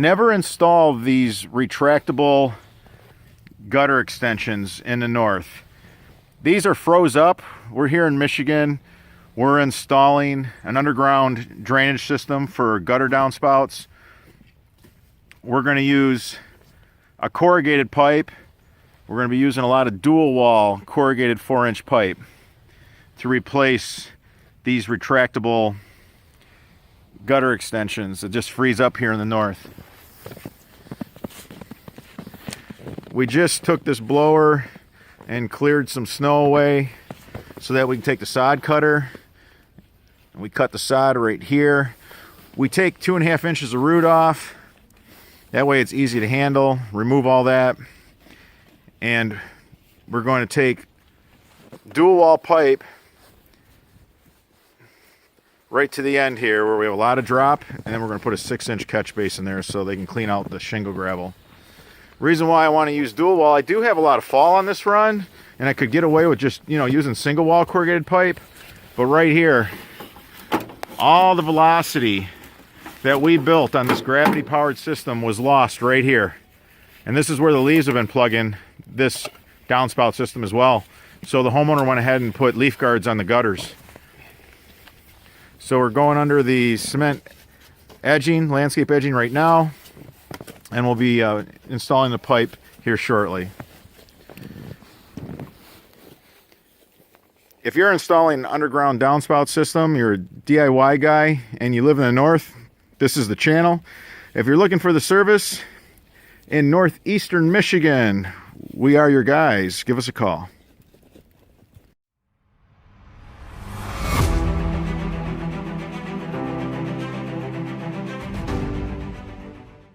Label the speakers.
Speaker 1: never install these retractable gutter extensions in the north. These are froze up. We're here in Michigan. We're installing an underground drainage system for gutter downspouts. We're going to use a corrugated pipe. We're going to be using a lot of dual wall corrugated 4-inch pipe to replace these retractable gutter extensions that just freeze up here in the north. We just took this blower and cleared some snow away so that we can take the sod cutter and we cut the sod right here. We take 2.5 inches of root off. That way it's easy to handle. Remove all that. And we're going to take dual wall pipe right to the end here where we have a lot of drop, and then we're going to put a 6-inch catch basin there so they can clean out the shingle gravel. Reason why I want to use dual wall, I do have a lot of fall on this run, and I could get away with just, using single wall corrugated pipe. But right here, all the velocity that we built on this gravity powered system was lost right here. And this is where the leaves have been plugging this downspout system as well. So the homeowner went ahead and put leaf guards on the gutters. So we're going under the cement edging, landscape edging right now, and we'll be installing the pipe here shortly. If you're installing an underground downspout system, you're a DIY guy and you live in the north, this is the channel. If you're looking for the service in northeastern Michigan, we are your guys. Give us a call.